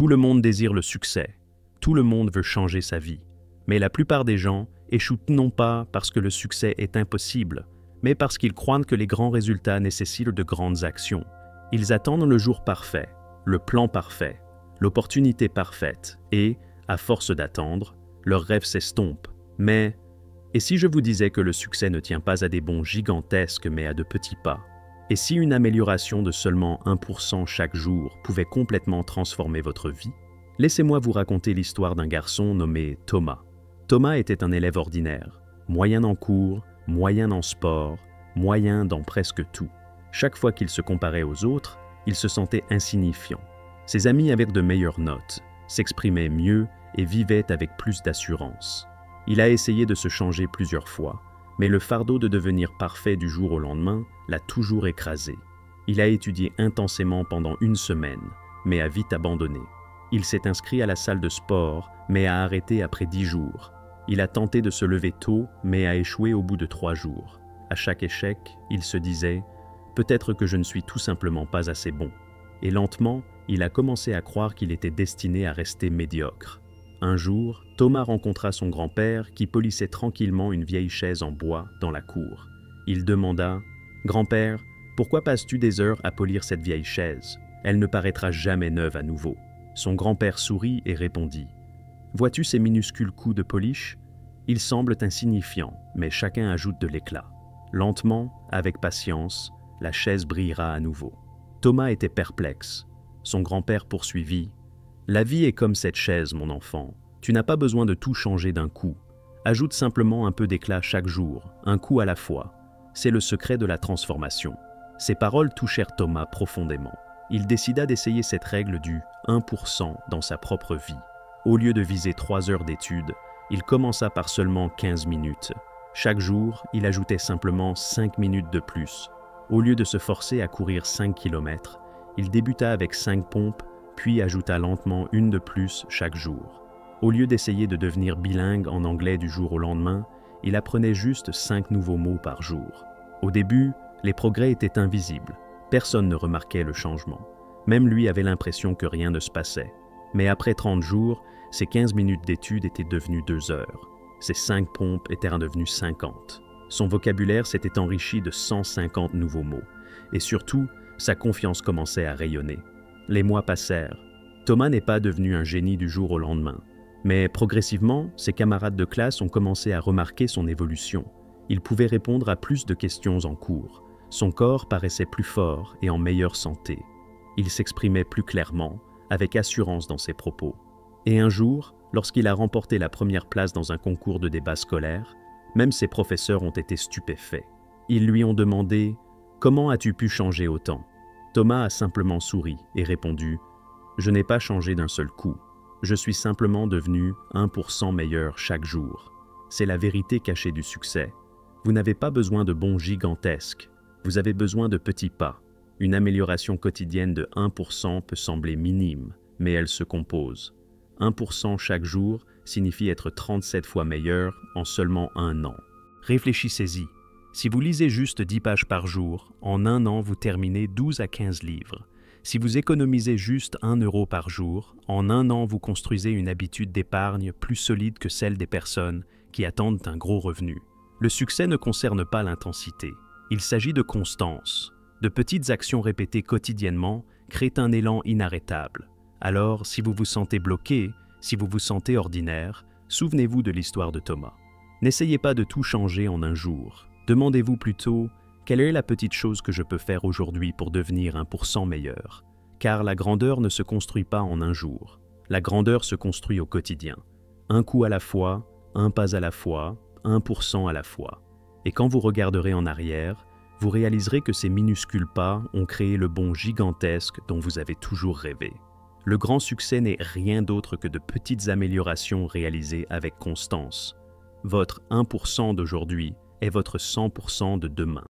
Tout le monde désire le succès. Tout le monde veut changer sa vie. Mais la plupart des gens échouent non pas parce que le succès est impossible, mais parce qu'ils croient que les grands résultats nécessitent de grandes actions. Ils attendent le jour parfait, le plan parfait, l'opportunité parfaite et, à force d'attendre, leurs rêves s'estompent. Mais, et si je vous disais que le succès ne tient pas à des bonds gigantesques mais à de petits pas? Et si une amélioration de seulement 1% chaque jour pouvait complètement transformer votre vie? Laissez-moi vous raconter l'histoire d'un garçon nommé Thomas. Thomas était un élève ordinaire, moyen en cours, moyen en sport, moyen dans presque tout. Chaque fois qu'il se comparait aux autres, il se sentait insignifiant. Ses amis avaient de meilleures notes, s'exprimaient mieux et vivaient avec plus d'assurance. Il a essayé de se changer plusieurs fois, mais le fardeau de devenir parfait du jour au lendemain l'a toujours écrasé. Il a étudié intensément pendant 1 semaine, mais a vite abandonné. Il s'est inscrit à la salle de sport, mais a arrêté après 10 jours. Il a tenté de se lever tôt, mais a échoué au bout de 3 jours. À chaque échec, il se disait « Peut-être que je ne suis tout simplement pas assez bon ». Et lentement, il a commencé à croire qu'il était destiné à rester médiocre. Un jour, Thomas rencontra son grand-père qui polissait tranquillement une vieille chaise en bois dans la cour. Il demanda « Grand-père, pourquoi passes-tu des heures à polir cette vieille chaise? Elle ne paraîtra jamais neuve à nouveau. » Son grand-père sourit et répondit « Vois-tu ces minuscules coups de polish? Ils semblent insignifiants, mais chacun ajoute de l'éclat. Lentement, avec patience, la chaise brillera à nouveau. » Thomas était perplexe. Son grand-père poursuivit « La vie est comme cette chaise, mon enfant. Tu n'as pas besoin de tout changer d'un coup. Ajoute simplement un peu d'éclat chaque jour, un coup à la fois. C'est le secret de la transformation. » Ces paroles touchèrent Thomas profondément. Il décida d'essayer cette règle du 1% dans sa propre vie. Au lieu de viser 3 heures d'études, il commença par seulement 15 minutes. Chaque jour, il ajoutait simplement 5 minutes de plus. Au lieu de se forcer à courir 5 km, il débuta avec 5 pompes, puis ajouta lentement 1 de plus chaque jour. Au lieu d'essayer de devenir bilingue en anglais du jour au lendemain, il apprenait juste 5 nouveaux mots par jour. Au début, les progrès étaient invisibles. Personne ne remarquait le changement. Même lui avait l'impression que rien ne se passait. Mais après 30 jours, ses 15 minutes d'études étaient devenues 2 heures. Ses 5 pompes étaient devenues 50. Son vocabulaire s'était enrichi de 150 nouveaux mots. Et surtout, sa confiance commençait à rayonner. Les mois passèrent. Thomas n'est pas devenu un génie du jour au lendemain. Mais progressivement, ses camarades de classe ont commencé à remarquer son évolution. Il pouvait répondre à plus de questions en cours. Son corps paraissait plus fort et en meilleure santé. Il s'exprimait plus clairement, avec assurance dans ses propos. Et un jour, lorsqu'il a remporté la première place dans un concours de débat scolaire, même ses professeurs ont été stupéfaits. Ils lui ont demandé « Comment as-tu pu changer autant ?» Thomas a simplement souri et répondu « Je n'ai pas changé d'un seul coup. Je suis simplement devenu 1% meilleur chaque jour. C'est la vérité cachée du succès. Vous n'avez pas besoin de bonds gigantesques. Vous avez besoin de petits pas. Une amélioration quotidienne de 1% peut sembler minime, mais elle se compose. 1% chaque jour signifie être 37 fois meilleur en seulement 1 an. Réfléchissez-y. Si vous lisez juste 10 pages par jour, en 1 an vous terminez 12 à 15 livres. Si vous économisez juste 1 euro par jour, en 1 an vous construisez une habitude d'épargne plus solide que celle des personnes qui attendent un gros revenu. Le succès ne concerne pas l'intensité. Il s'agit de constance. De petites actions répétées quotidiennement créent un élan inarrêtable. Alors, si vous vous sentez bloqué, si vous vous sentez ordinaire, souvenez-vous de l'histoire de Thomas. N'essayez pas de tout changer en un jour. Demandez-vous plutôt « Quelle est la petite chose que je peux faire aujourd'hui pour devenir 1% meilleur ?» Car la grandeur ne se construit pas en un jour. La grandeur se construit au quotidien. Un coup à la fois, un pas à la fois, 1% à la fois. Et quand vous regarderez en arrière, vous réaliserez que ces minuscules pas ont créé le bond gigantesque dont vous avez toujours rêvé. Le grand succès n'est rien d'autre que de petites améliorations réalisées avec constance. Votre 1% d'aujourd'hui est votre 100% de demain.